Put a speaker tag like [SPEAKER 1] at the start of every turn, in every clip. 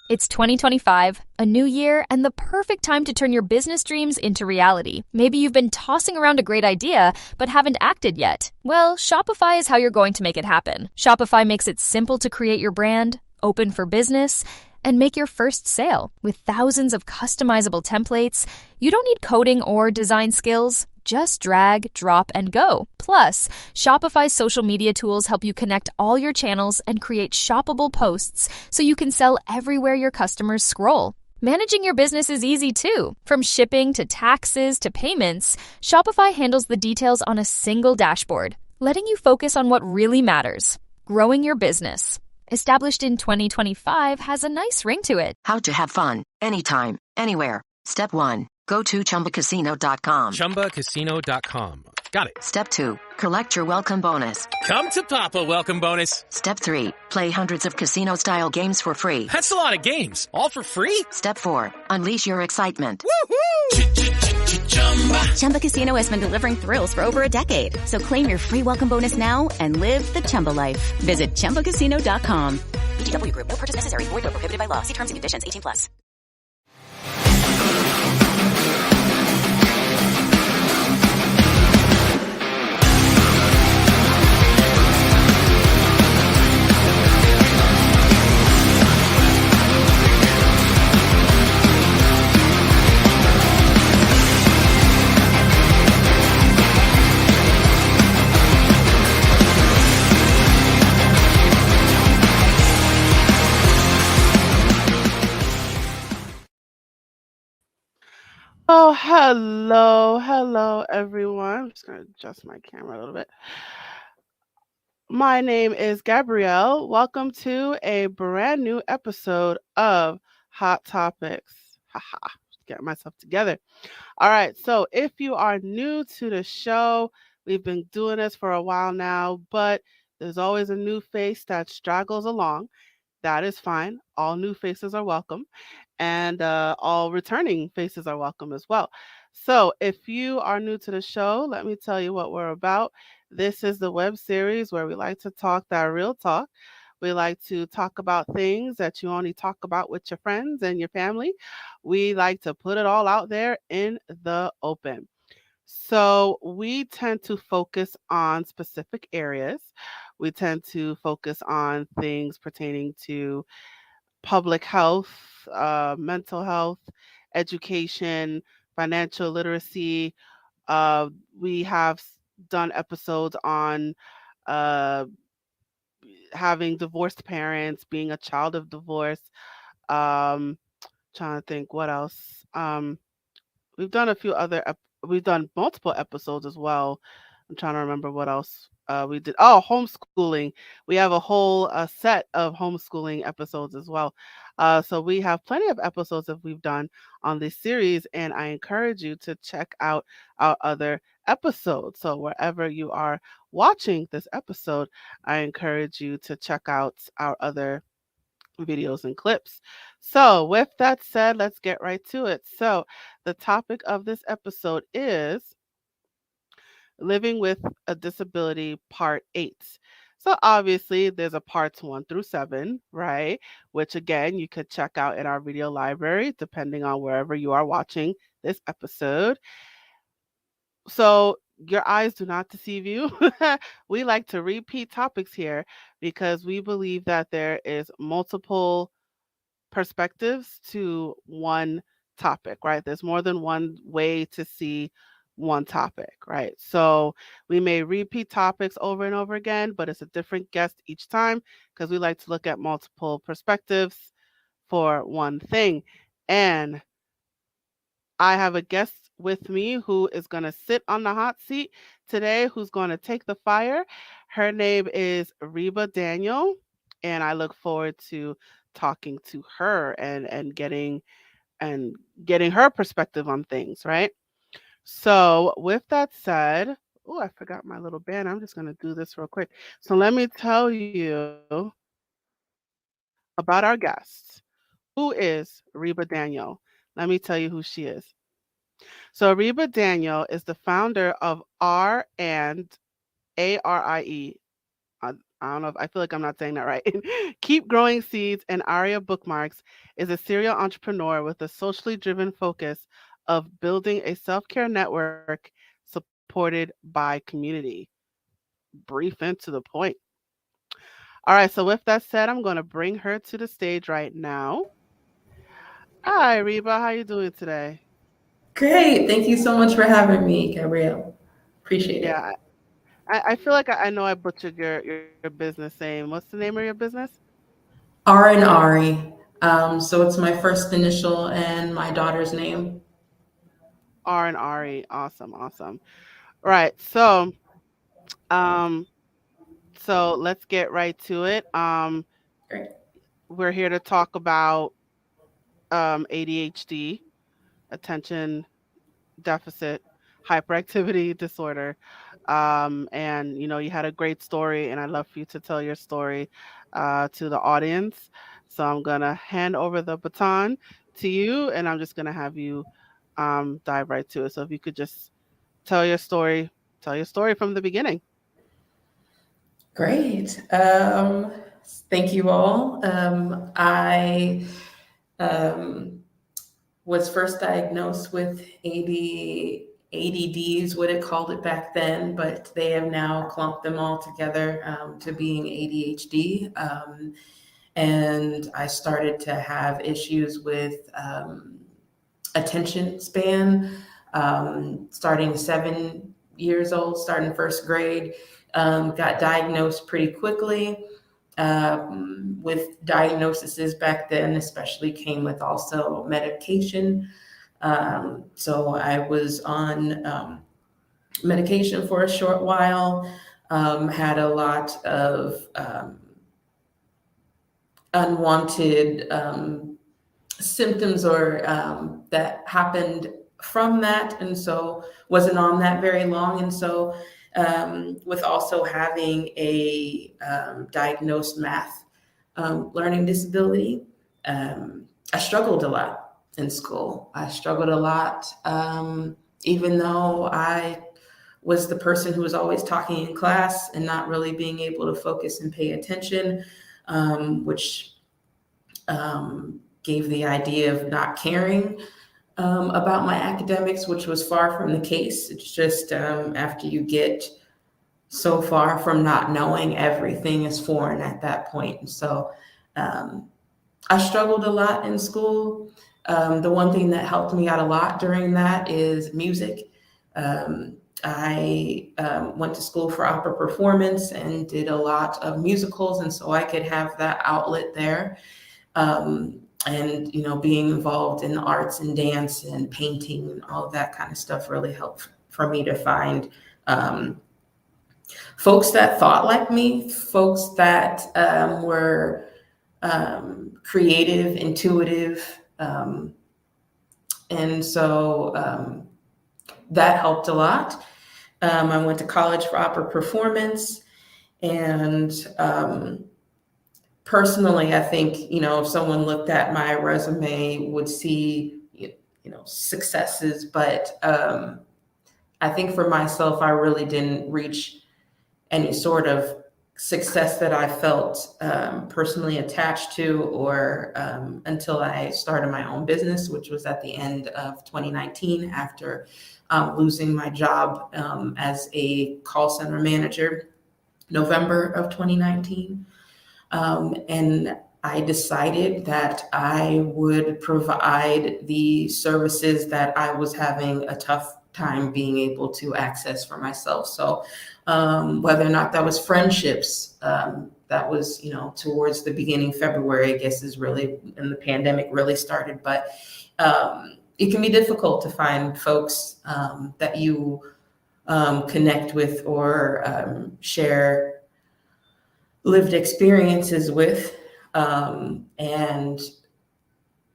[SPEAKER 1] It's 2025, a new year, and the perfect time to turn your business dreams into reality. Maybe you've been tossing around a great idea, but haven't acted yet. Well, Shopify is how you're going to make it happen. Shopify makes it simple to create your brand, open for business, and make your first sale. With thousands of customizable templates, you don't need coding or design skills. Just drag, drop, and go. Plus, Shopify's social media tools help you connect all your channels and create shoppable posts so you can sell everywhere your customers scroll. Managing your business is easy too. From shipping to taxes to payments, Shopify handles the details on a single dashboard, letting you focus on what really matters: growing your business. Established in 2025 has a nice ring to it.
[SPEAKER 2] How to have fun, anytime, anywhere. Step 1. Go to ChumbaCasino.com.
[SPEAKER 3] ChumbaCasino.com. Got it.
[SPEAKER 2] Step 2. Collect your welcome bonus.
[SPEAKER 3] Come to Papa welcome bonus.
[SPEAKER 2] Step 3. Play hundreds of casino-style games for free.
[SPEAKER 3] That's a lot of games. All for free?
[SPEAKER 2] Step 4. Unleash your excitement.
[SPEAKER 3] Woohoo!
[SPEAKER 4] Chumba Casino has been delivering thrills for over a decade. So claim your free welcome bonus now and live the Chumba life. Visit ChumbaCasino.com.
[SPEAKER 5] VGW Group. No purchase necessary. Void where prohibited by law. See terms and conditions. 18+.
[SPEAKER 6] Oh, hello, everyone. I'm just going to adjust my camera a little bit. My name is Gabrielle. Welcome to a brand new episode of Hot Topics. Haha, get myself together. All right, so if you are new to the show, we've been doing this for a while now, but there's always a new face that straggles along. That is fine. All new faces are welcome, and all returning faces are welcome as well. So if you are new to the show, let me tell you what we're about. This is the web series where we like to talk that real talk. We like to talk about things that you only talk about with your friends and your family. We like to put it all out there in the open. So we tend to focus on specific areas. We tend to focus on things pertaining to public health, mental health, education, financial literacy. We have done episodes on uh, having divorced parents, being a child of divorce. Um, Trying to think what else. We've done a few other. We've done multiple episodes as well. I'm trying to remember what else we did. Oh, homeschooling. We have a whole set of homeschooling episodes as well. So we have plenty of episodes that we've done on this series, and I encourage you to check out our other episodes. So wherever you are watching this episode, I encourage you to check out our other videos and clips. So, with that said, let's get right to it. So, the topic of this episode is Living with a Disability Part 8. So, obviously, there's a parts 1 through 7, right? Which, again, you could check out in our video library, depending on wherever you are watching this episode. So, your eyes do not deceive you. We like to repeat topics here because we believe that there is multiple perspectives to one topic, right? There's more than one way to see one topic, right? So we may repeat topics over and over again, but it's a different guest each time because we like to look at multiple perspectives for one thing. And I have a guest with me who is going to sit on the hot seat today, who's going to take the fire. Her name is Reeba Daniel, and I look forward to talking to her and getting her perspective on things, right? So with that said, oh, I forgot my little band. I'm just going to do this real quick. So let me tell you about our guest. Who is Reeba Daniel? Let me tell you who she is. So Reeba Daniel is the founder of R and ARIE. I don't know if I feel like I'm not saying that right. Keep Growing Seeds and Aria Bookmarks is a serial entrepreneur with a socially driven focus of building a self-care network supported by community. Brief and to the point. All right, so with that said, I'm going to bring her to the stage right now. Hi, Reba. How you doing today?
[SPEAKER 7] Great. Thank you so much for having me, Gabrielle. Appreciate it.
[SPEAKER 6] Yeah, I feel like I know I butchered your business name. What's the name of your business?
[SPEAKER 7] R&ARIE. So it's my first initial and my daughter's name.
[SPEAKER 6] R&ARIE. Awesome, awesome. Right. Um, so let's get right to it.
[SPEAKER 7] Great.
[SPEAKER 6] We're here to talk about ADHD, attention deficit hyperactivity disorder. And you had a great story, and I'd love for you to tell your story to the audience. So I'm gonna hand over the baton to you, and I'm just gonna have you dive right to it. So if you could just tell your story, from the beginning.
[SPEAKER 7] Great. Thank you all. I was first diagnosed with ADD is what it called it back then, but they have now clumped them all together to being ADHD. And I started to have issues with attention span, starting 7 years old, starting first grade. Got diagnosed pretty quickly. With diagnoses back then, especially came with also medication. So I was on medication for a short while, had a lot of unwanted symptoms or that happened from that, and so wasn't on that very long. And so with also having a diagnosed math learning disability, I struggled a lot in school. I struggled a lot, even though I was the person who was always talking in class and not really being able to focus and pay attention, which gave the idea of not caring about my academics, which was far from the case. It's just after you get so far from not knowing, everything is foreign at that point. And so I struggled a lot in school. The one thing that helped me out a lot during that is music. I went to school for opera performance and did a lot of musicals, and so I could have that outlet there. And being involved in the arts and dance and painting and all of that kind of stuff really helped for me to find folks that thought like me, folks that were creative, intuitive, and so that helped a lot. I went to college for opera performance, and personally, I think, if someone looked at my resume would see, successes, but I think for myself, I really didn't reach any sort of success that I felt personally attached to, or until I started my own business, which was at the end of 2019 after losing my job as a call center manager, November of 2019. And I decided that I would provide the services that I was having a tough time being able to access for myself. So whether or not that was friendships, that was, towards the beginning, February, I guess, is really when the pandemic really started. But it can be difficult to find folks that you connect with or share lived experiences with. And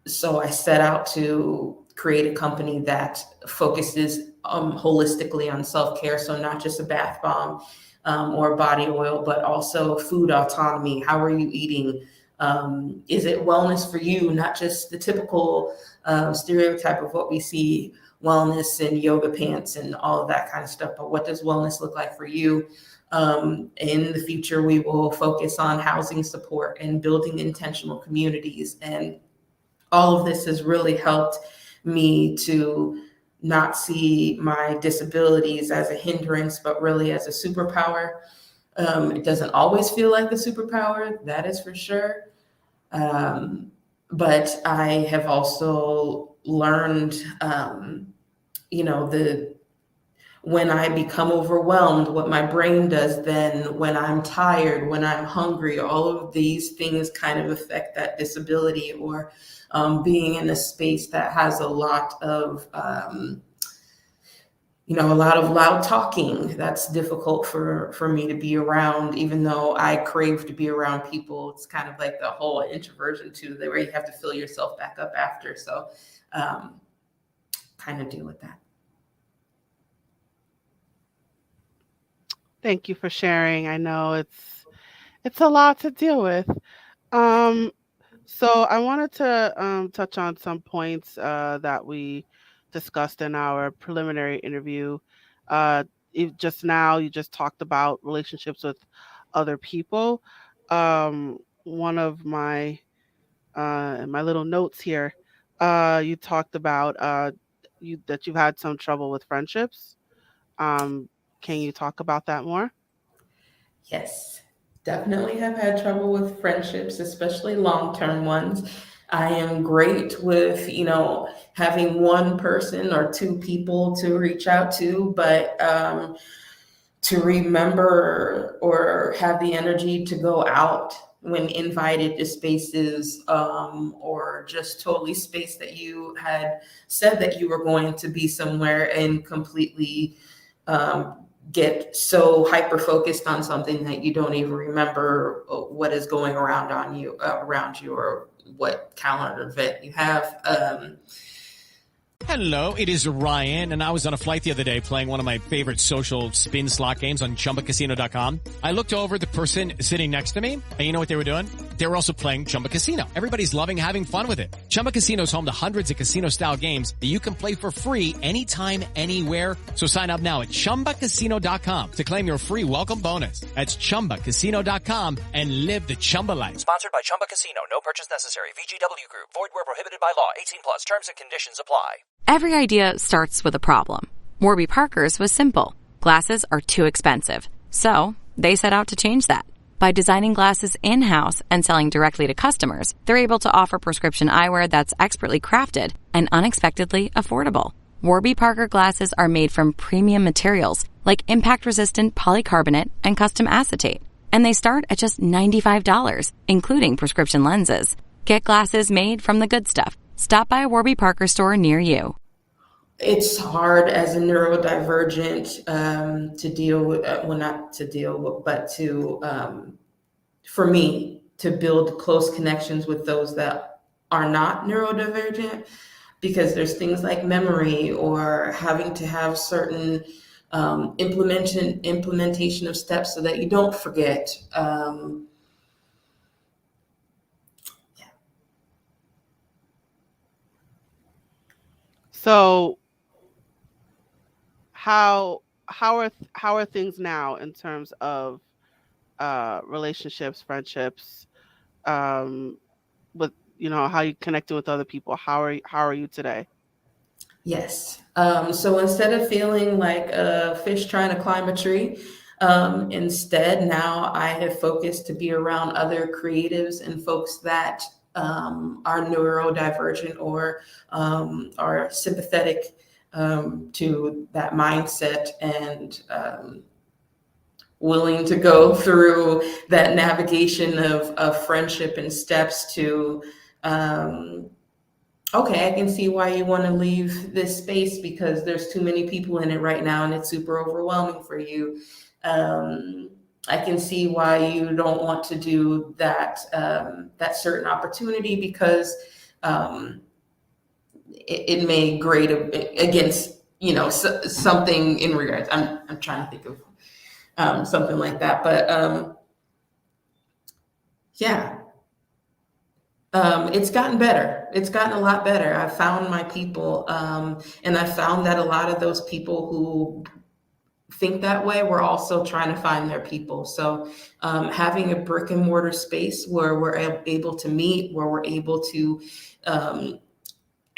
[SPEAKER 7] so I set out to create a company that focuses holistically on self-care. So not just a bath bomb or body oil, but also food autonomy. How are you eating? Is it wellness for you? Not just the typical stereotype of what we see, wellness and yoga pants and all of that kind of stuff, but what does wellness look like for you? In the future, we will focus on housing support and building intentional communities. And all of this has really helped me to not see my disabilities as a hindrance, but really as a superpower. It doesn't always feel like a superpower, that is for sure. But I have also learned, when I become overwhelmed, what my brain does then, when I'm tired, when I'm hungry, all of these things kind of affect that disability, or being in a space that has a lot of, a lot of loud talking. That's difficult for me to be around, even though I crave to be around people. It's kind of like the whole introversion too, where you have to fill yourself back up after. So kind of deal with that.
[SPEAKER 6] Thank you for sharing. I know it's a lot to deal with. So I wanted to touch on some points that we discussed in our preliminary interview. You just talked about relationships with other people. One of my little notes here, you talked about that you've had some trouble with friendships. Can you talk about that more?
[SPEAKER 7] Yes, definitely have had trouble with friendships, especially long-term ones. I am great with, having one person or two people to reach out to, but to remember or have the energy to go out when invited to spaces, or just totally space that you had said that you were going to be somewhere and completely get so hyper focused on something that you don't even remember what is going around you, or what calendar event you have.
[SPEAKER 3] Hello, it is Ryan, and I was on a flight the other day playing one of my favorite social spin slot games on ChumbaCasino.com. I looked over at the person sitting next to me, and you know what they were doing? They were also playing Chumba Casino. Everybody's loving having fun with it. Chumba Casino is home to hundreds of casino-style games that you can play for free anytime, anywhere. So sign up now at ChumbaCasino.com to claim your free welcome bonus. That's ChumbaCasino.com and live the Chumba life.
[SPEAKER 5] Sponsored by Chumba Casino. No purchase necessary. VGW Group. Void where prohibited by law. 18 plus. Terms and conditions apply.
[SPEAKER 8] Every idea starts with a problem. Warby Parker's was simple. Glasses are too expensive. So they set out to change that. By designing glasses in-house and selling directly to customers, they're able to offer prescription eyewear that's expertly crafted and unexpectedly affordable. Warby Parker glasses are made from premium materials like impact-resistant polycarbonate and custom acetate. And they start at just $95, including prescription lenses. Get glasses made from the good stuff. Stop by a Warby Parker store near you.
[SPEAKER 7] It's hard as a neurodivergent to deal with, for me to build close connections with those that are not neurodivergent, because there's things like memory or having to have certain implementation of steps so that you don't forget.
[SPEAKER 6] So how are things now in terms of relationships, friendships, with how you connecting with other people? How are you today?
[SPEAKER 7] Yes. So instead of feeling like a fish trying to climb a tree, instead now I have focused to be around other creatives and folks that are neurodivergent or are sympathetic to that mindset, and willing to go through that navigation of friendship and steps to, okay, I can see why you want to leave this space because there's too many people in it right now and it's super overwhelming for you. I can see why you don't want to do that certain opportunity because it may grade against something in regards. I'm trying to think of something like that, but yeah. It's gotten better. It's gotten a lot better. I found my people, and I found that a lot of those people who think that way, we're also trying to find their people. So having a brick and mortar space where we're able to meet, where we're able to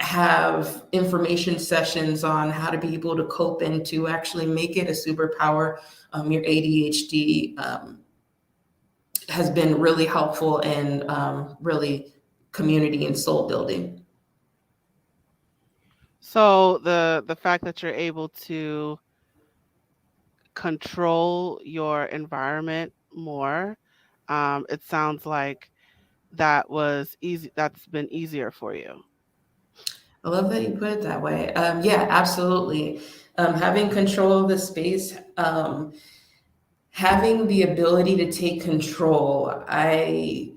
[SPEAKER 7] have information sessions on how to be able to cope and to actually make it a superpower, your ADHD, has been really helpful and really community and soul building.
[SPEAKER 6] So the fact that you're able to control your environment more, it sounds like that was easy. That's been easier for you.
[SPEAKER 7] I love that you put it that way. Yeah, absolutely. Having control of the space, having the ability to take control. I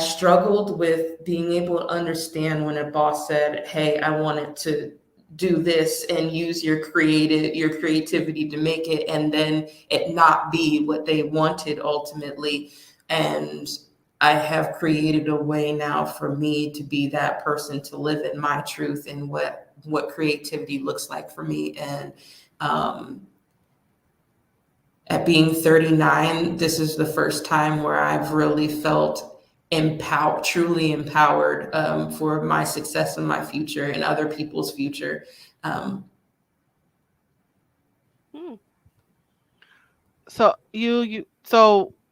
[SPEAKER 7] struggled with being able to understand when a boss said, "Hey, I wanted to do this and use your creativity to make it," and then it not be what they wanted ultimately. And I have created a way now for me to be that person, to live in my truth and what creativity looks like for me. And at being 39, this is the first time where I've really felt truly empowered for my success and my future and other people's future.
[SPEAKER 6] So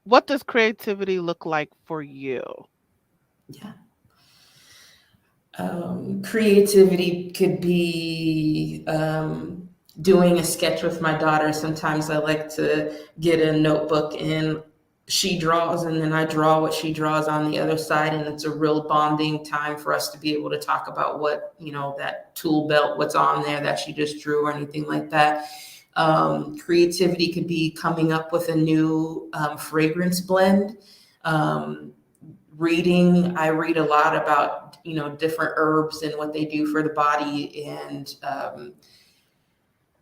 [SPEAKER 6] what does creativity look like for you?
[SPEAKER 7] Yeah. Creativity could be doing a sketch with my daughter. Sometimes I like to get a notebook and she draws and then I draw what she draws on the other side. And it's a real bonding time for us to be able to talk about what, that tool belt, what's on there that she just drew or anything like that. Creativity could be coming up with a new fragrance blend. Reading, I read a lot about, different herbs and what they do for the body, and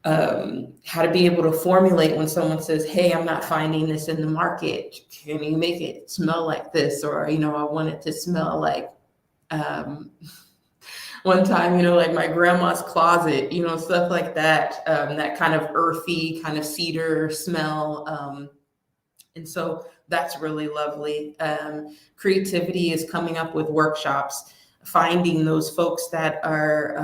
[SPEAKER 7] how to be able to formulate when someone says, "Hey, I'm not finding this in the market. Can you make it smell like this?" Or, I want it to smell like, one time, like my grandma's closet, stuff like that, that kind of earthy, kind of cedar smell. And so that's really lovely. Creativity is coming up with workshops, finding those folks that are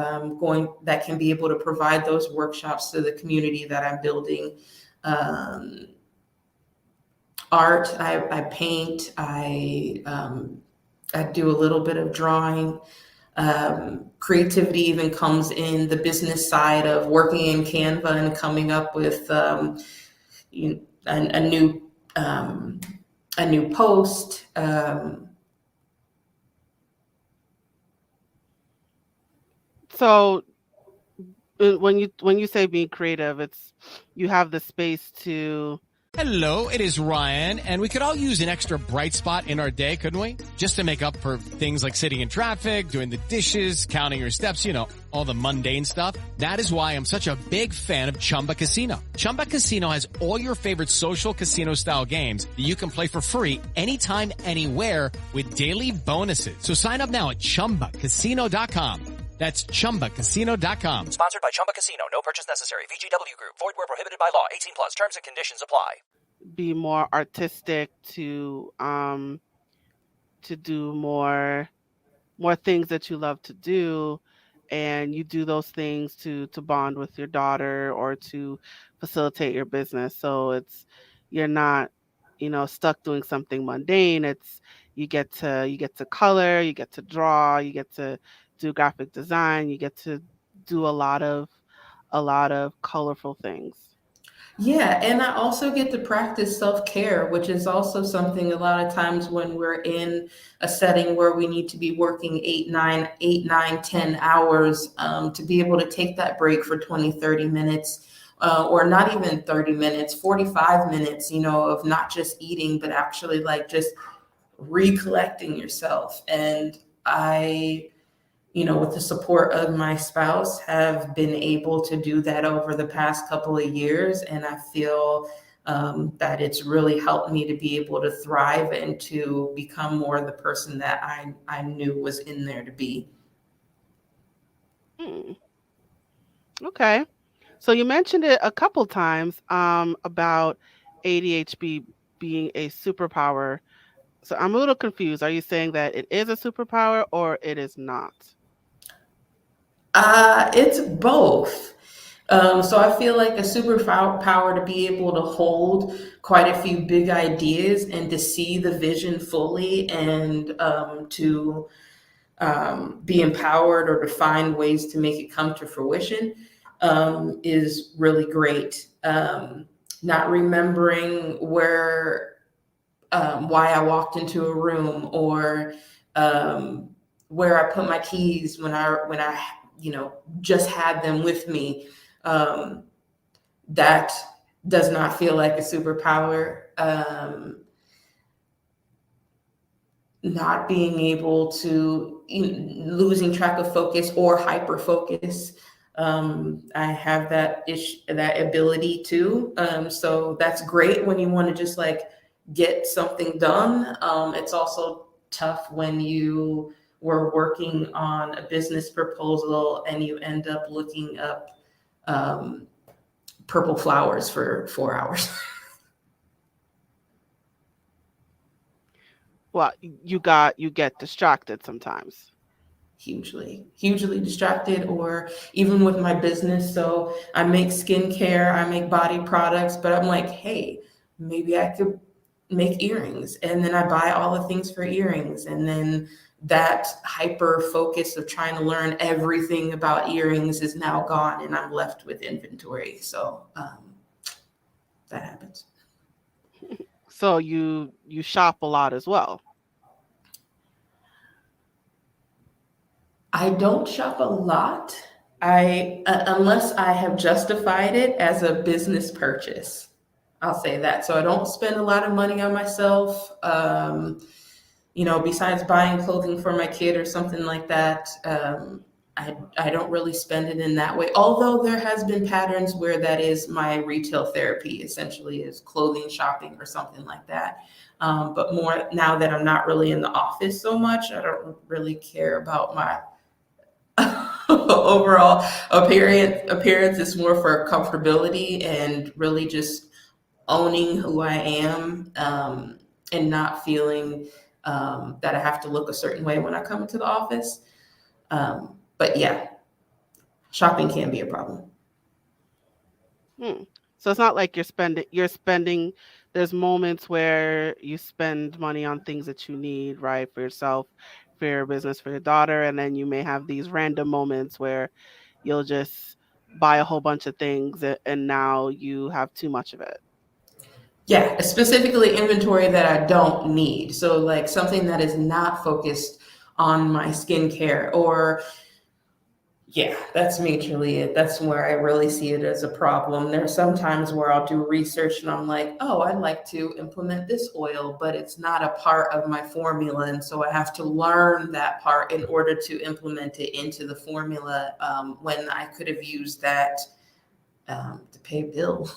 [SPEAKER 7] that can be able to provide those workshops to the community that I'm building. Art, I paint, I do a little bit of drawing. Creativity even comes in the business side of working in Canva and coming up with a new post.
[SPEAKER 6] So when you say being creative, it's you have the space to.
[SPEAKER 3] Hello, it is Ryan, and we could all use an extra bright spot in our day, couldn't we? Just to make up for things like sitting in traffic, doing the dishes, counting your steps, all the mundane stuff. That is why I'm such a big fan of Chumba Casino. Chumba Casino has all your favorite social casino-style games that you can play for free anytime, anywhere with daily bonuses. So sign up now at ChumbaCasino.com. That's ChumbaCasino.com.
[SPEAKER 5] Sponsored by Chumba Casino. No purchase necessary. VGW Group. Void where prohibited by law. 18 plus. Terms and conditions apply.
[SPEAKER 6] Be more artistic, to do more things that you love to do, and you do those things to bond with your daughter or to facilitate your business. So you're not, stuck doing something mundane. You get to color, you get to draw, you get to do graphic design, you get to do a lot of colorful things.
[SPEAKER 7] Yeah, and I also get to practice self-care, which is also something a lot of times when we're in a setting where we need to be working 8, 9, 10 hours, to be able to take that break for 20, 30 minutes, or not even 30 minutes, 45 minutes, of not just eating, but actually like just recollecting yourself. And I, with the support of my spouse, have been able to do that over the past couple of years. And I feel that it's really helped me to be able to thrive and to become more the person that I knew was in there to be.
[SPEAKER 6] Okay. So you mentioned it a couple times about ADHD being a superpower. So I'm a little confused. Are you saying that it is a superpower or it is not?
[SPEAKER 7] It's both. So I feel like a superpower to be able to hold quite a few big ideas and to see the vision fully and to be empowered or to find ways to make it come to fruition is really great. Not remembering why I walked into a room or where I put my keys when I just had them with me. That does not feel like a superpower. Not being able to losing track of focus or hyper focus. I have that ability too. So that's great when you want to just like get something done. It's also tough when you were working on a business proposal and you end up looking up purple flowers for 4 hours.
[SPEAKER 6] Well, you get distracted sometimes.
[SPEAKER 7] Hugely distracted, or even with my business. So I make skincare, I make body products, but I'm like, hey, maybe I could make earrings. And then I buy all the things for earrings. And then that hyper focus of trying to learn everything about earrings is now gone and I'm left with inventory. So that happens.
[SPEAKER 6] So you shop a lot as well.
[SPEAKER 7] I don't shop a lot. Unless I have justified it as a business purchase. I'll say that. So I don't spend a lot of money on myself. Besides buying clothing for my kid or something like that, I don't really spend it in that way. Although there has been patterns where that is my retail therapy, essentially is clothing shopping or something like that. But more now that I'm not really in the office so much, I don't really care about my overall appearance. Is more for comfortability and really just owning who I am, and not feeling that I have to look a certain way when I come into the office. But yeah, shopping can be a problem.
[SPEAKER 6] So it's not like you're spending, there's moments where you spend money on things that you need, right? For yourself, for your business, for your daughter. And then you may have these random moments where you'll just buy a whole bunch of things and now you have too much of it.
[SPEAKER 7] Yeah, specifically inventory that I don't need. So like something that is not focused on my skincare or yeah, that's majorly it. That's where I really see it as a problem. There are some times where I'll do research and I'm like, oh, I'd like to implement this oil, but it's not a part of my formula. And so I have to learn that part in order to implement it into the formula, when I could have used that to pay a bill.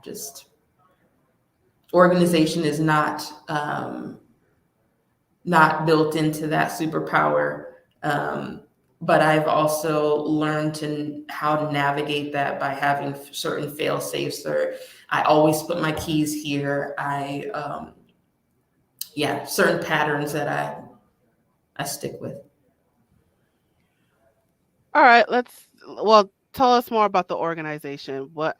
[SPEAKER 7] Just organization is not built into that superpower. But I've also learned how to navigate that by having certain fail safes, or I always put my keys here. Certain patterns that I stick with.
[SPEAKER 6] All right, tell us more about the organization. What's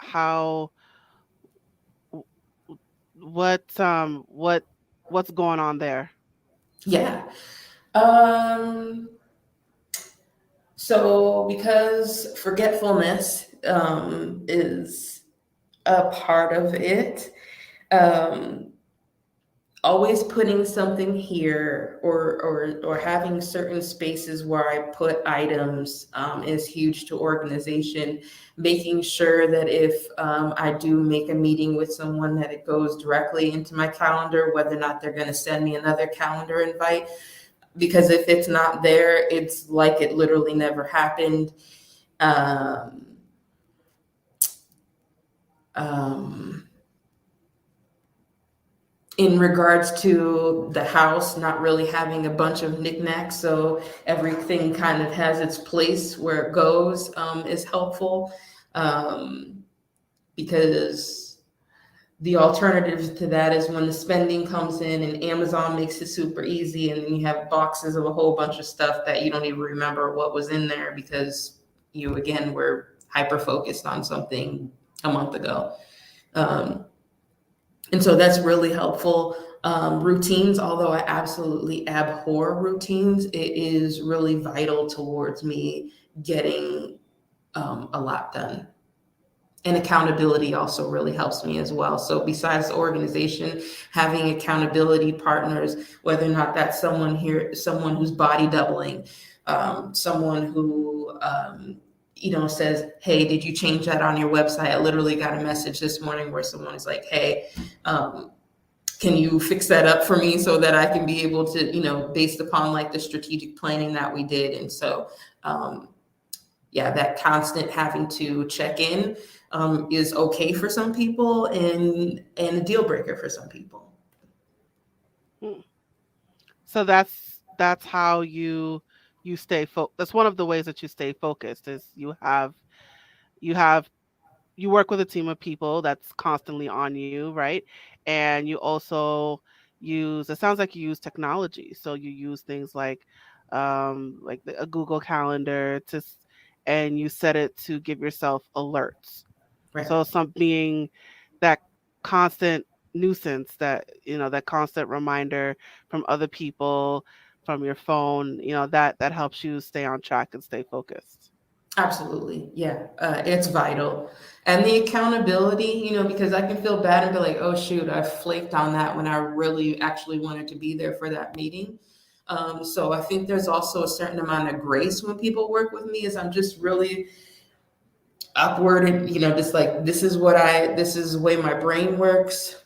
[SPEAKER 6] going on there?
[SPEAKER 7] Yeah. So because forgetfulness is a part of it, always putting something here or having certain spaces where I put items is huge to organization. Making sure that if I do make a meeting with someone, that it goes directly into my calendar, whether or not they're going to send me another calendar invite. Because if it's not there, it's like it literally never happened. in regards to the house, not really having a bunch of knickknacks, so everything kind of has its place where it goes, is helpful, because the alternative to that is when the spending comes in and Amazon makes it super easy, and then you have boxes of a whole bunch of stuff that you don't even remember what was in there because you, again, were hyper-focused on something a month ago. And so that's really helpful. Routines, although I absolutely abhor routines, it is really vital towards me getting a lot done. And accountability also really helps me as well. So besides the organization, having accountability partners, whether or not that's someone who's body doubling, someone who says, hey, did you change that on your website? I literally got a message this morning where someone is like, hey, can you fix that up for me so that I can be able to, based upon like the strategic planning that we did. And so, that constant having to check in is okay for some people and a deal breaker for some people.
[SPEAKER 6] So that's how you stay focused. That's one of the ways that you stay focused is you work with a team of people that's constantly on you, right? And you also it sounds like you use technology. So you use things like a Google Calendar and you set it to give yourself alerts. Right. So something, that constant nuisance, that constant reminder from other people, from your phone, that helps you stay on track and stay focused.
[SPEAKER 7] Absolutely. Yeah. It's vital. And the accountability, because I can feel bad and be like, oh, shoot, I flaked on that when I really actually wanted to be there for that meeting. So I think there's also a certain amount of grace when people work with me, is I'm just really upward and, just like, this is the way my brain works.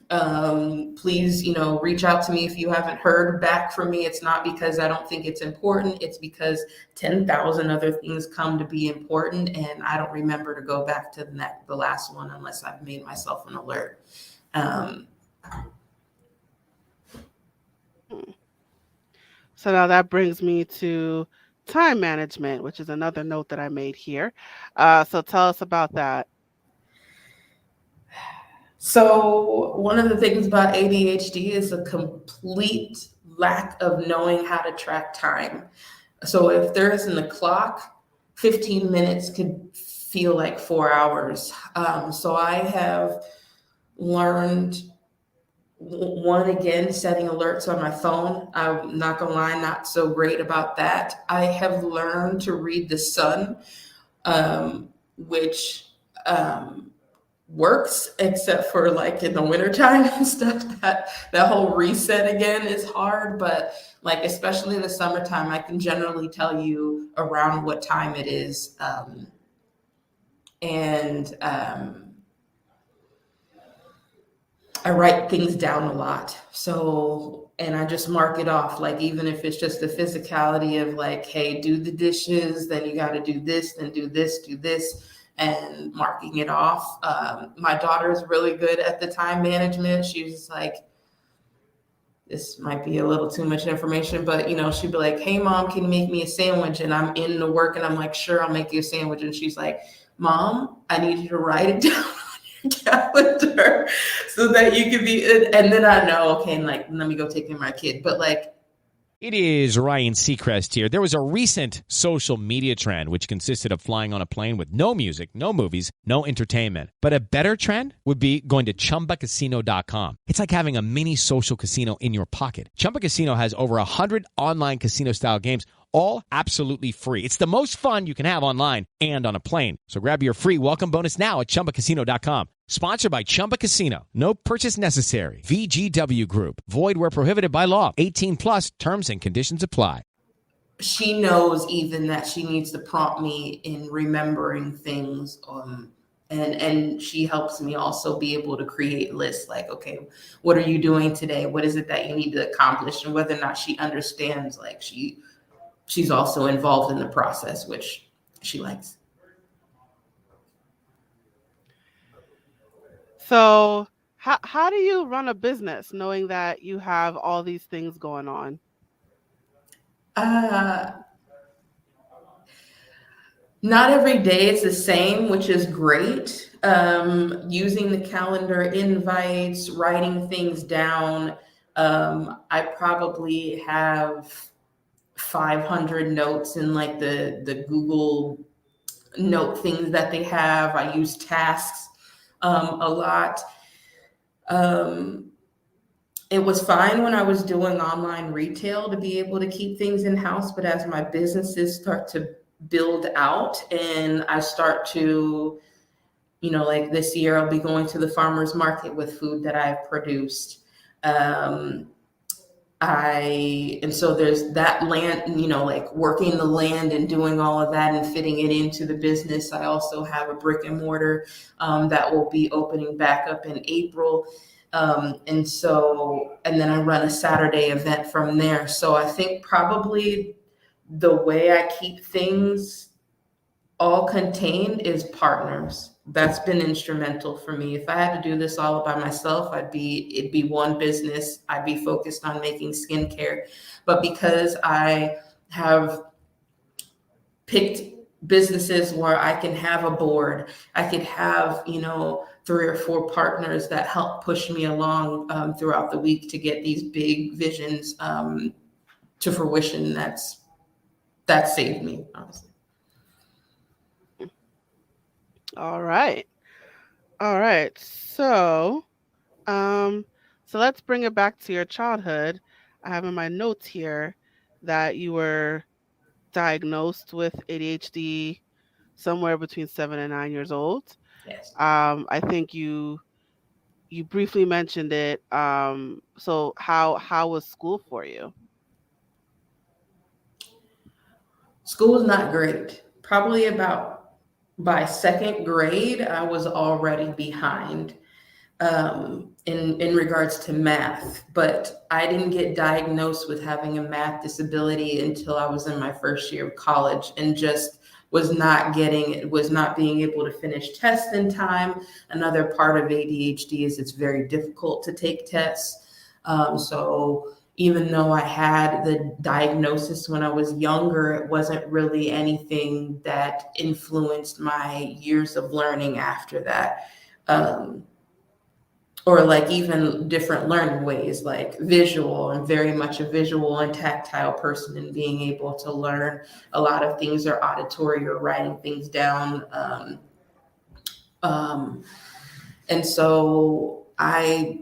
[SPEAKER 7] Please, reach out to me if you haven't heard back from me. It's not because I don't think it's important. It's because 10,000 other things come to be important, and I don't remember to go back to the last one unless I've made myself an alert.
[SPEAKER 6] So now that brings me to time management, which is another note that I made here. So tell us about that.
[SPEAKER 7] So one of the things about ADHD is a complete lack of knowing how to track time. So if there isn't a clock, 15 minutes could feel like 4 hours. So I have learned, setting alerts on my phone. I'm not gonna lie, not so great about that. I have learned to read the sun, which works, except for like in the wintertime and stuff. That whole reset again is hard, but like especially in the summertime, I can generally tell you around what time it is. I write things down a lot. So, and I just mark it off. Like, even if it's just the physicality of like, hey, do the dishes, then you got to do this, then do this, and marking it off. My daughter is really good at the time management. She was like, this might be a little too much information, but she'd be like, hey mom, can you make me a sandwich? And I'm in the work and I'm like, sure, I'll make you a sandwich. And she's like, Mom, I need you to write it down on your calendar so that you can be, and then I know, okay, and like, let me go take care of my kid. But like,
[SPEAKER 3] it is Ryan Seacrest here. There was a recent social media trend which consisted of flying on a plane with no music, no movies, no entertainment. But a better trend would be going to ChumbaCasino.com. It's like having a mini social casino in your pocket. Chumba Casino has over 100 online casino-style games, all absolutely free. It's the most fun you can have online and on a plane. So grab your free welcome bonus now at ChumbaCasino.com. Sponsored by Chumba Casino. No purchase necessary. VGW Group. Void where prohibited by law. 18 plus. Terms and conditions apply.
[SPEAKER 7] She knows even that she needs to prompt me in remembering things. And she helps me also be able to create lists like, okay, what are you doing today? What is it that you need to accomplish? And whether or not she understands, like she's also involved in the process, which she likes.
[SPEAKER 6] So How do you run a business knowing that you have all these things going on?
[SPEAKER 7] Not every day is the same, which is great. Using the calendar invites, writing things down. I probably have 500 notes in like the Google note things that they have. I use tasks a lot. It was fine when I was doing online retail to be able to keep things in house, but as my businesses start to build out and I start to, like this year, I'll be going to the farmer's market with food that I've produced. And so there's that land, like working the land and doing all of that and fitting it into the business. I also have a brick and mortar that will be opening back up in April. And then I run a Saturday event from there. So I think probably the way I keep things all contained is partners. That's been instrumental for me. If I had to do this all by myself, it'd be one business. I'd be focused on making skincare. But because I have picked businesses where I can have a board, I could have, 3 or 4 partners that help push me along throughout the week to get these big visions to fruition. That saved me, honestly.
[SPEAKER 6] All right. So let's bring it back to your childhood. I have in my notes here that you were diagnosed with ADHD somewhere between 7 and 9 years old.
[SPEAKER 7] Yes.
[SPEAKER 6] I think you briefly mentioned it. So how was school for you?
[SPEAKER 7] School was not great. Probably by second grade, I was already behind in regards to math, but I didn't get diagnosed with having a math disability until I was in my first year of college, and just was not being able to finish tests in time. Another part of ADHD is it's very difficult to take tests. So even though I had the diagnosis when I was younger, it wasn't really anything that influenced my years of learning after that. Or like even different learning ways, like visual. I'm very much a visual and tactile person, and being able to learn a lot of things are auditory or writing things down. And so I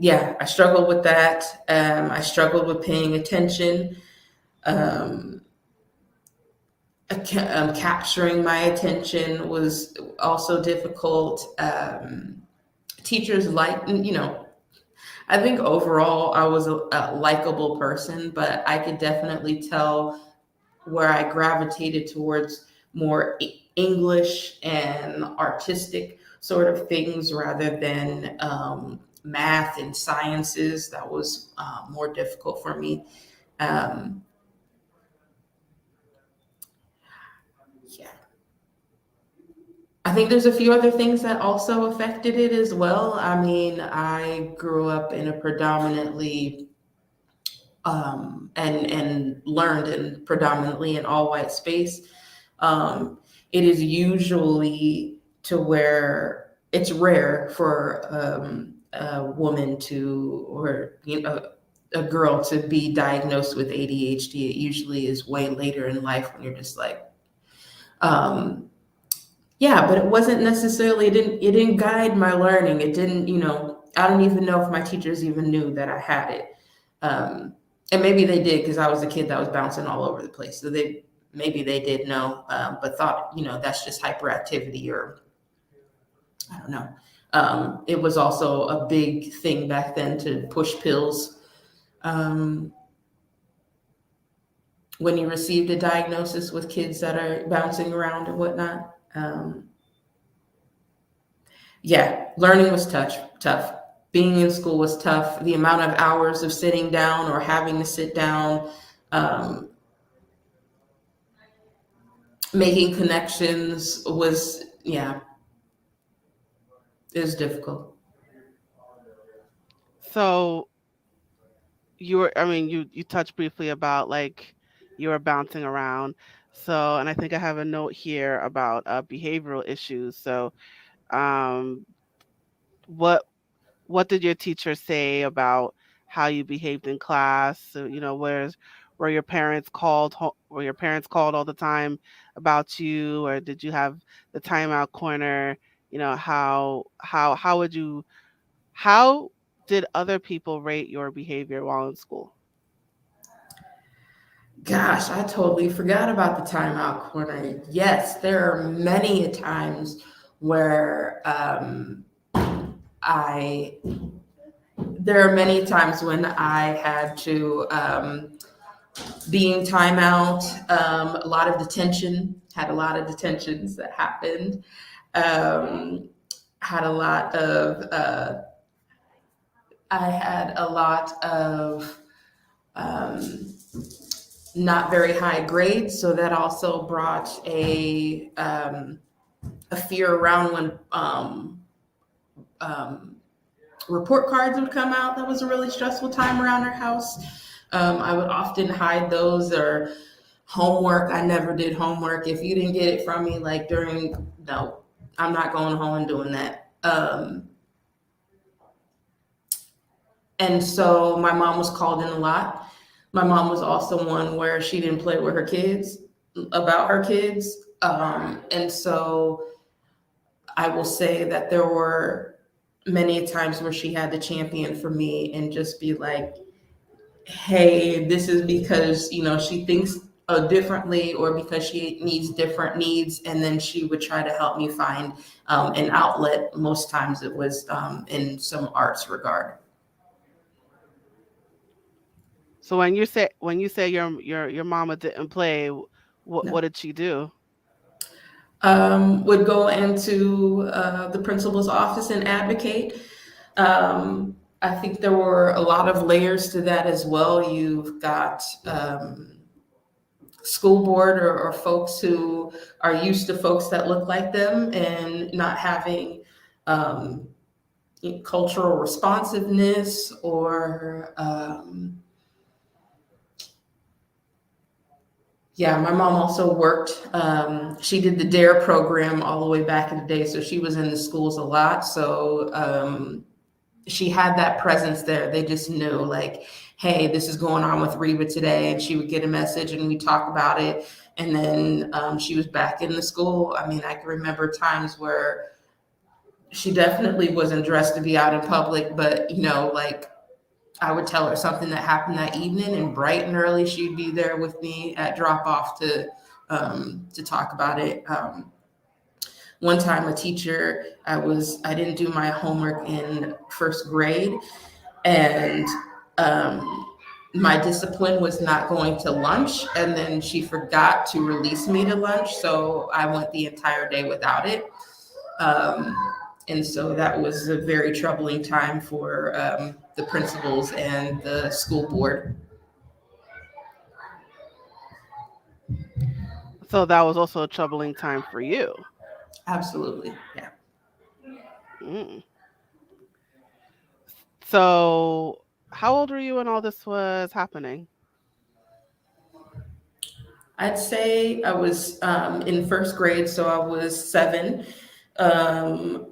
[SPEAKER 7] struggled with that. I struggled with paying attention. Capturing my attention was also difficult. Teachers I think overall I was a likable person, but I could definitely tell where I gravitated towards more English and artistic sort of things rather than math and sciences. That was more difficult for me. I think there's a few other things that also affected it as well. I mean, I grew up in a predominantly and learned in predominantly an all-white space. It is usually to where it's rare for a woman or a girl to be diagnosed with ADHD. It usually is way later in life when you're just like, but it wasn't necessarily, it didn't guide my learning. It didn't, I don't even know if my teachers even knew that I had it. And maybe they did, because I was a kid that was bouncing all over the place. So maybe they did know, but thought, that's just hyperactivity, or I don't know. It was also a big thing back then to push pills. When you received a diagnosis with kids that are bouncing around and whatnot. Learning was tough. Being in school was tough. The amount of hours of sitting down or having to sit down, making connections was, it was difficult.
[SPEAKER 6] So you touched briefly about like you were bouncing around. So, and I think I have a note here about behavioral issues. So, um, what what did your teacher say about how you behaved in class? So, were your parents were your parents called all the time about you, or did you have the timeout corner? How did other people rate your behavior while in school?
[SPEAKER 7] Gosh, I totally forgot about the timeout corner. Yes, there are many times where I there are many times when I had to be in timeout. A lot of detention, had a lot of detentions that happened. Had a lot of I had a lot of not very high grades, so that also brought a fear around when report cards would come out. That was a really stressful time around our house. I would often hide those, or homework. I never did homework. If you didn't get it from me, like no, I'm not going home and doing that. And so my mom was called in a lot. My mom was also one where she didn't play with her kids, about her kids. And so I will say that there were many times where she had to champion for me and just be like, hey, this is because, she thinks differently, or because she needs different needs. And then she would try to help me find an outlet. Most times it was in some arts regard.
[SPEAKER 6] So when you say your mama didn't play, what did she do?
[SPEAKER 7] Would go into the principal's office and advocate. I think there were a lot of layers to that as well. You've got school board or folks who are used to folks that look like them and not having cultural responsiveness, or my mom also worked. She did the DARE program all the way back in the day, so she was in the schools a lot. So she had that presence there. They just knew, like, hey, this is going on with Reeba today, and she would get a message and we talk about it. And then she was back in the school. I mean, I can remember times where she definitely wasn't dressed to be out in public, but like, I would tell her something that happened that evening, and bright and early she'd be there with me at drop off to talk about it. One time a teacher, I didn't do my homework in first grade, and my discipline was not going to lunch, and then she forgot to release me to lunch, so I went the entire day without it. And so that was a very troubling time for the principals and the school board.
[SPEAKER 6] So that was also a troubling time for you.
[SPEAKER 7] Absolutely, yeah.
[SPEAKER 6] Mm. So how old were you when all this was happening?
[SPEAKER 7] I'd say I was in first grade, so I was 7.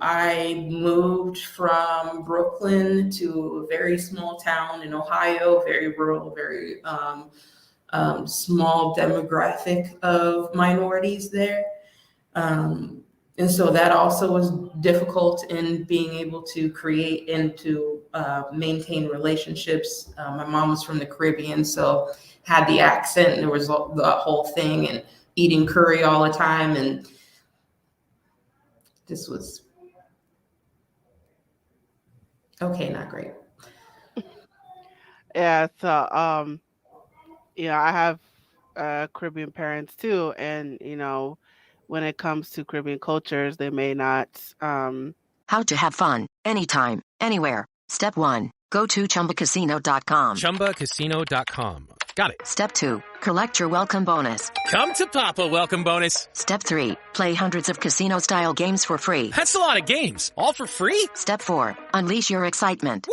[SPEAKER 7] I moved from Brooklyn to a very small town in Ohio, very rural, very small demographic of minorities there. And so that also was difficult in being able to create and to maintain relationships. My mom was from the Caribbean, so had the accent, and there was the whole thing, and eating curry all the time, and this was not great.
[SPEAKER 6] Yeah, so I have Caribbean parents too, and when it comes to Caribbean cultures, they may not
[SPEAKER 2] How to have fun anytime, anywhere. Step 1. Go to chumbacasino.com.
[SPEAKER 5] ChumbaCasino.com. Got it.
[SPEAKER 2] Step 2, collect your welcome bonus.
[SPEAKER 5] Come to Papa welcome bonus.
[SPEAKER 2] Step 3, play hundreds of casino-style games for free.
[SPEAKER 5] That's a lot of games. All for free?
[SPEAKER 2] Step 4, unleash your excitement.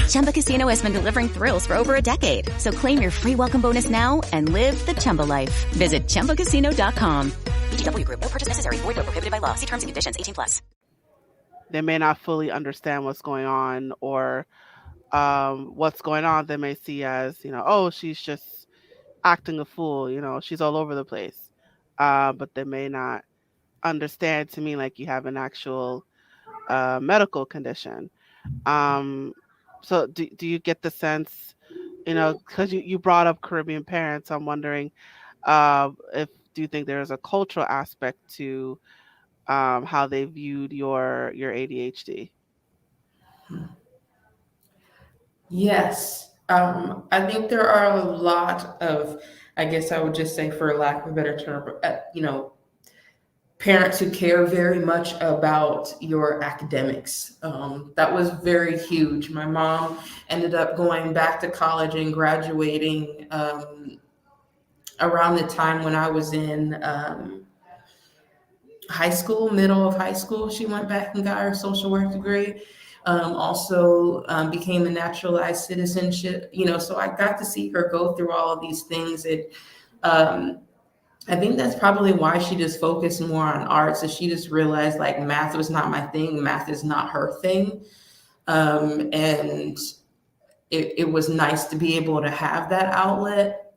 [SPEAKER 4] Chumba Casino has been delivering thrills for over a decade. So claim your free welcome bonus now and live the Chumba life. Visit ChumbaCasino.com. VGW Group. No purchase necessary. Void where prohibited by law. See terms and conditions. 18+.
[SPEAKER 6] They may not fully understand what's going on, or what's going on they may see as, oh, she's just acting a fool, she's all over the place. But they may not understand to mean like you have an actual medical condition. So do you get the sense, because you brought up Caribbean parents, I'm wondering do you think there's a cultural aspect to how they viewed your ADHD?
[SPEAKER 7] Yes. I think there are a lot of, I guess I would just say, for lack of a better term, parents who care very much about your academics. That was very huge. My mom ended up going back to college and graduating around the time when I was in high school, middle of high school. She went back and got her social work degree. Also became a naturalized citizenship, so I got to see her go through all of these things. I think that's probably why she just focused more on art. So she just realized like math was not my thing. Math is not her thing. And it was nice to be able to have that outlet.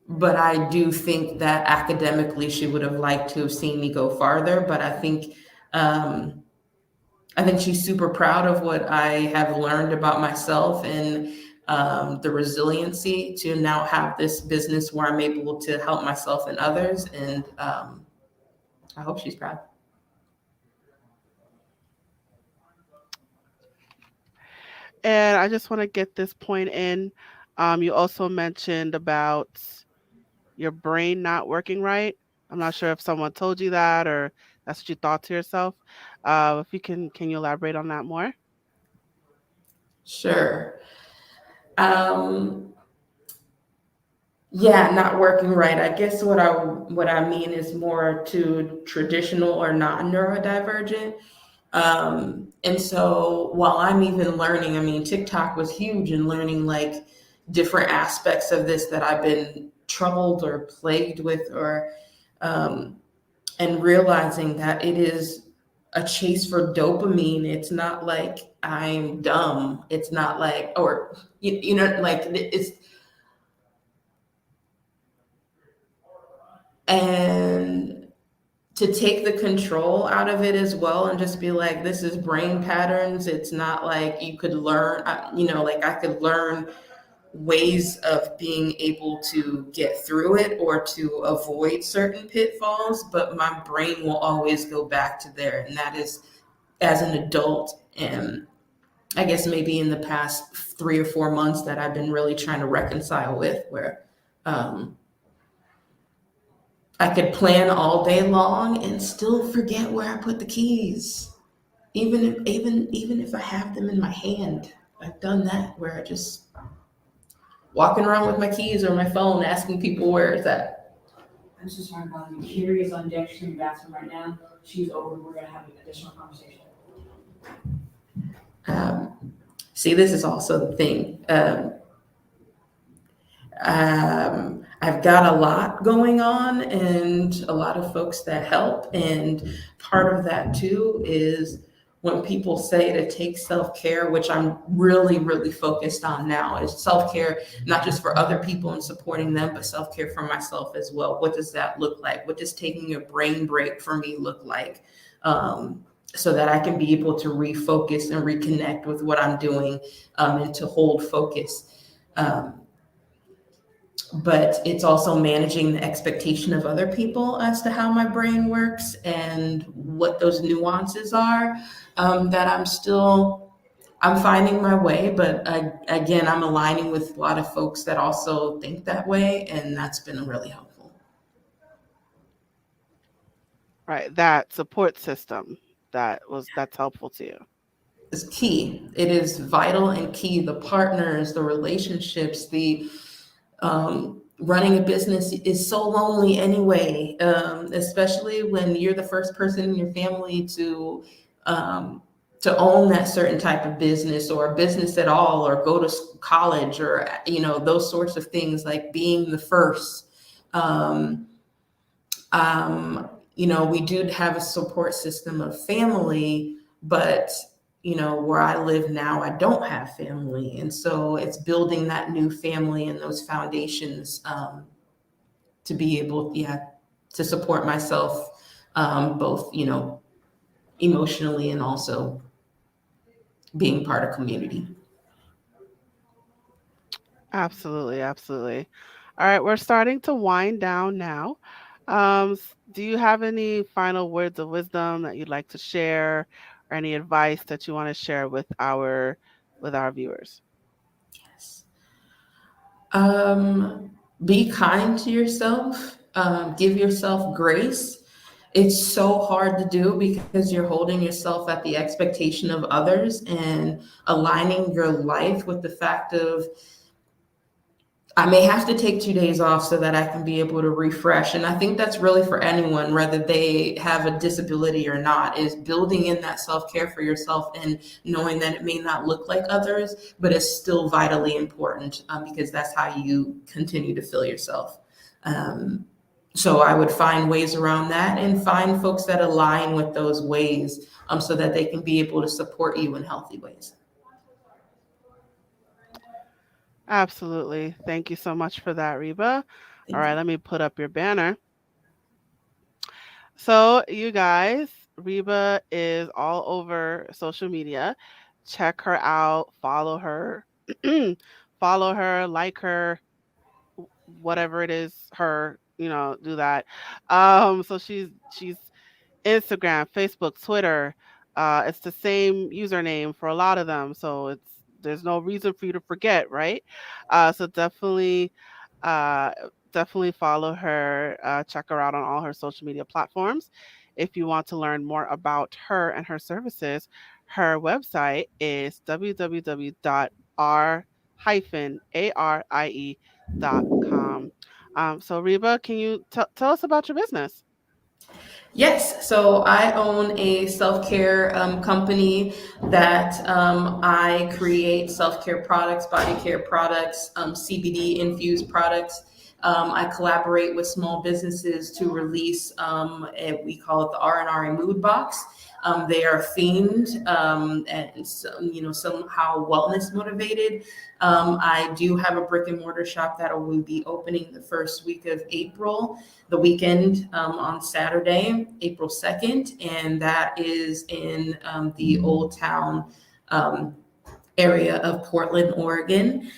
[SPEAKER 7] But I do think that academically she would have liked to have seen me go farther. But I think she's super proud of what I have learned about myself and the resiliency to now have this business where I'm able to help myself and others. And I hope she's proud.
[SPEAKER 6] And I just want to get this point in. You also mentioned about your brain not working right. I'm not sure if someone told you that or that's what you thought to yourself. If you can you elaborate on that more?
[SPEAKER 7] Sure. Yeah, not working right. I guess what I mean is more to traditional or non-neurodivergent. And so while I'm even learning, TikTok was huge in learning like different aspects of this that I've been troubled or plagued with, or and realizing that it is a chase for dopamine. It's not like I'm dumb. It's not like, or like it's, and to take the control out of it as well and just be like, this is brain patterns. It's not like you could learn, like I could learn ways of being able to get through it or to avoid certain pitfalls, but my brain will always go back to there. And that is as an adult. And I guess maybe in the past 3 or 4 months that I've been really trying to reconcile with, where I could plan all day long and still forget where I put the keys. Even if I have them in my hand. I've done that where I just walking around with my keys or my phone asking people where it's at.
[SPEAKER 9] I'm so sorry about you. Carrie is on deck. She's in the bathroom right now. She's over. We're going to have an additional conversation.
[SPEAKER 7] See, this is also the thing. I've got a lot going on and a lot of folks that help. And part of that too is when people say to take self-care, which I'm really, really focused on now, is self-care, not just for other people and supporting them, but self-care for myself as well. What does that look like? What does taking a brain break for me look like? So that I can be able to refocus and reconnect with what I'm doing and to hold focus. But it's also managing the expectation of other people as to how my brain works and what those nuances are that I'm finding my way. But again, I'm aligning with a lot of folks that also think that way. And that's been really helpful.
[SPEAKER 6] Right. That support system that's helpful to you.
[SPEAKER 7] is key. It is vital and key. The partners, the relationships, the running a business is so lonely anyway, especially when you're the first person in your family um, to own that certain type of business or a business at all, or go to college, or those sorts of things, like being the first. Um, we do have a support system of family, but where I live now, I don't have family. And so it's building that new family and those foundations, to be able, to support myself, both, emotionally, and also being part of community.
[SPEAKER 6] Absolutely, absolutely. All right, we're starting to wind down now. Do you have any final words of wisdom that you'd like to share, or any advice that you want to share with our viewers?
[SPEAKER 7] Yes. Be kind to yourself. Give yourself grace. It's so hard to do because you're holding yourself at the expectation of others and aligning your life with the fact of, I may have to take 2 days off so that I can be able to refresh. And I think that's really for anyone, whether they have a disability or not, is building in that self-care for yourself and knowing that it may not look like others, but it's still vitally important, because that's how you continue to feel yourself. So I would find ways around that and find folks that align with those ways, so that they can be able to support you in healthy ways.
[SPEAKER 6] Absolutely. Thank you so much for that, Reeba. All right, let me put up your banner. So, you guys, Reeba is all over social media. Check her out, follow her, follow her, like her, whatever it is, do that. So she's Instagram, Facebook, Twitter. It's the same username for a lot of them, so there's no reason for you to forget, right? So uh, definitely follow her. Check her out on all her social media platforms. If you want to learn more about her and her services, her website is www.r-arie.com. So Reeba, can you tell us about your business?
[SPEAKER 7] Yes, so I own a self-care company that I create self-care products, body care products, CBD infused products. I collaborate with small businesses to release, we call it the R&ARIE Mood Box. They are themed, and somehow wellness motivated. I do have a brick and mortar shop that will be opening the first week of April, the weekend, on Saturday, April 2nd, and that is in the Old Town area of Portland, Oregon.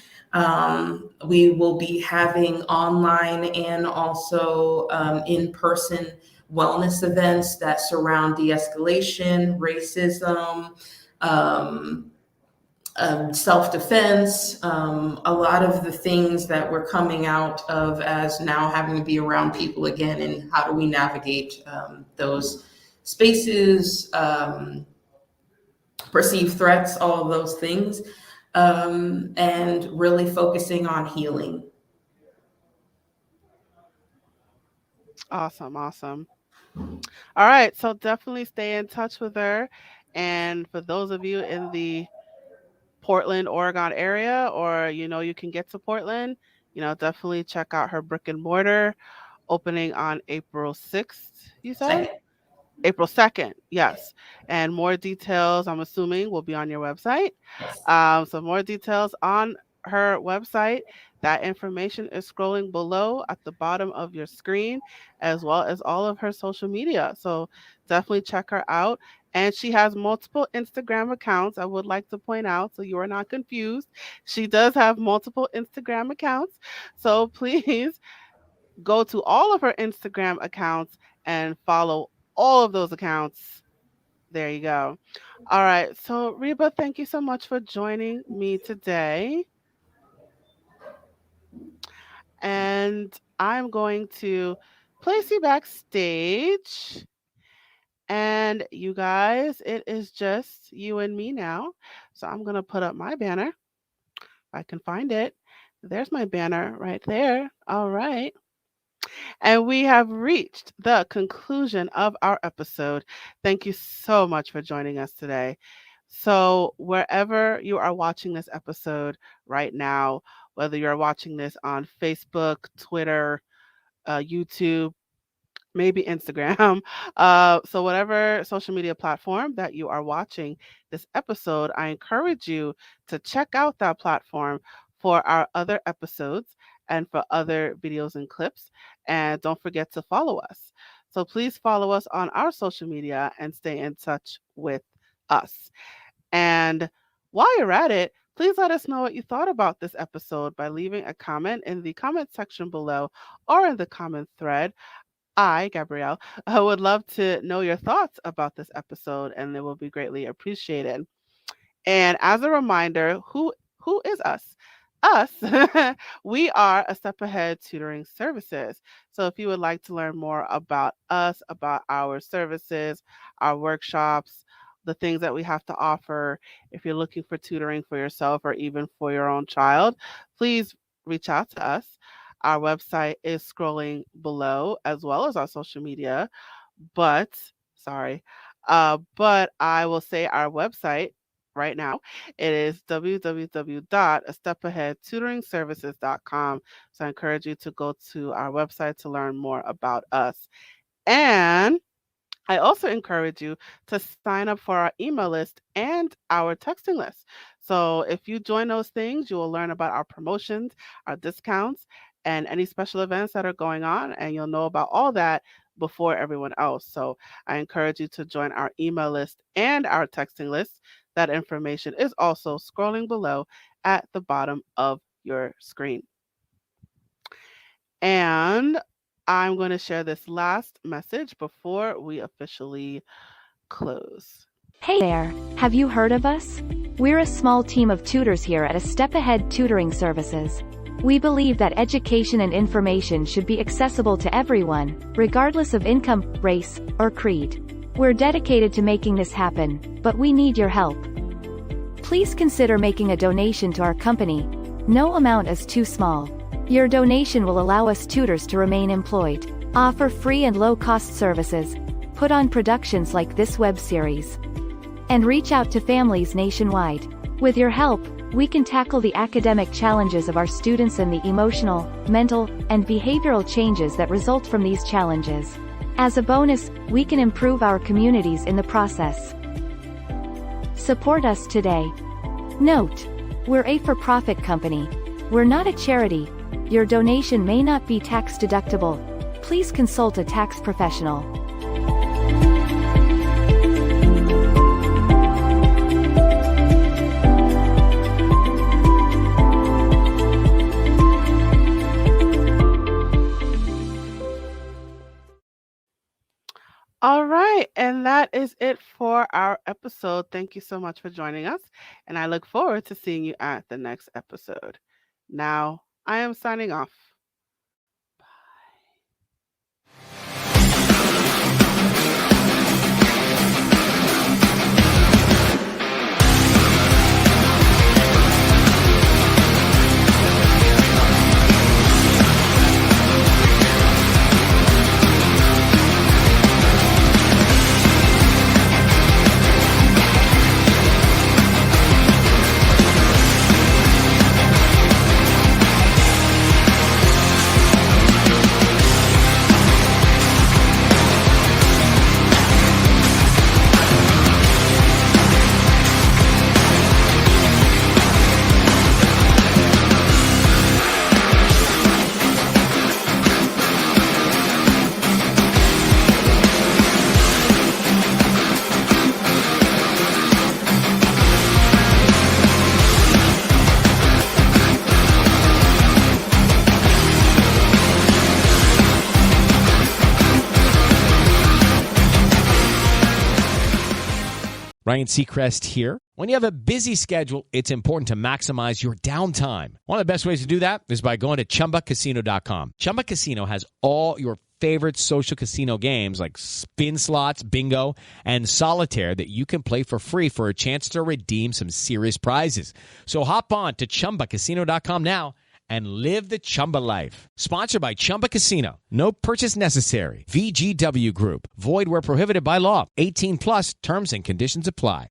[SPEAKER 7] We will be having online and also in-person wellness events that surround de-escalation, racism, self-defense, a lot of the things that we're coming out of as now having to be around people again, and how do we navigate those spaces, perceived threats, all of those things, and really focusing on healing.
[SPEAKER 6] Awesome, awesome. All right, so definitely stay in touch with her. And for those of you in the Portland, Oregon area, or you can get to Portland, definitely check out her brick and mortar, opening on April 6th, you said?
[SPEAKER 7] Second.
[SPEAKER 6] April 2nd, yes. And more details, I'm assuming, will be on your website. So more details on her website. That information is scrolling below at the bottom of your screen, as well as all of her social media. So definitely check her out. And she has multiple Instagram accounts, I would like to point out, so you are not confused. She does have multiple Instagram accounts. So please go to all of her Instagram accounts and follow all of those accounts. There you go. All right. So, Reeba, thank you so much for joining me today. And I'm going to place you backstage. And you guys, it is just you and me now. So I'm going to put up my banner. If I can find it. There's my banner right there. All right. And we have reached the conclusion of our episode. Thank you so much for joining us today. So, wherever you are watching this episode right now, whether you're watching this on Facebook, Twitter, YouTube, maybe Instagram. So whatever social media platform that you are watching this episode, I encourage you to check out that platform for our other episodes and for other videos and clips. And don't forget to follow us. So please follow us on our social media and stay in touch with us. And while you're at it, please let us know what you thought about this episode by leaving a comment in the comment section below or in the comment thread. I, Gabrielle, would love to know your thoughts about this episode, and they will be greatly appreciated. And as a reminder, who is us? Us, we are A Step Ahead Tutoring Services. So if you would like to learn more about us, about our services, our workshops, the things that we have to offer, if you're looking for tutoring for yourself or even for your own child, please reach out to us. Our website is scrolling below as well as our social media, but I will say our website right now. It is www.astepAheadtutoringservices.com. So I encourage you to go to our website to learn more about us. And I also encourage you to sign up for our email list and our texting list. So if you join those things, you will learn about our promotions, our discounts, and any special events that are going on, and you'll know about all that before everyone else. So I encourage you to join our email list and our texting list. That information is also scrolling below at the bottom of your screen. And I'm going to share this last message before we officially close.
[SPEAKER 10] Hey there, have you heard of us? We're a small team of tutors here at A Step Ahead Tutoring Services. We believe that education and information should be accessible to everyone, regardless of income, race, or creed. We're dedicated to making this happen, but we need your help. Please consider making a donation to our company. No amount is too small. Your donation will allow us tutors to remain employed, offer free and low-cost services, put on productions like this web series, and reach out to families nationwide. With your help, we can tackle the academic challenges of our students and the emotional, mental, and behavioral changes that result from these challenges. As a bonus, we can improve our communities in the process. Support us today. Note: we're a for-profit company. We're not a charity. Your donation may not be tax deductible. Please consult a tax professional.
[SPEAKER 6] All right, and that is it for our episode. Thank you so much for joining us, and I look forward to seeing you at the next episode. Now, I am signing off.
[SPEAKER 3] Ryan Seacrest here. When you have a busy schedule, it's important to maximize your downtime. One of the best ways to do that is by going to ChumbaCasino.com. Chumba Casino has all your favorite social casino games like spin slots, bingo, and solitaire that you can play for free for a chance to redeem some serious prizes. So hop on to ChumbaCasino.com now and live the Chumba life. Sponsored by Chumba Casino. No purchase necessary. VGW Group. Void where prohibited by law. 18 plus terms and conditions apply.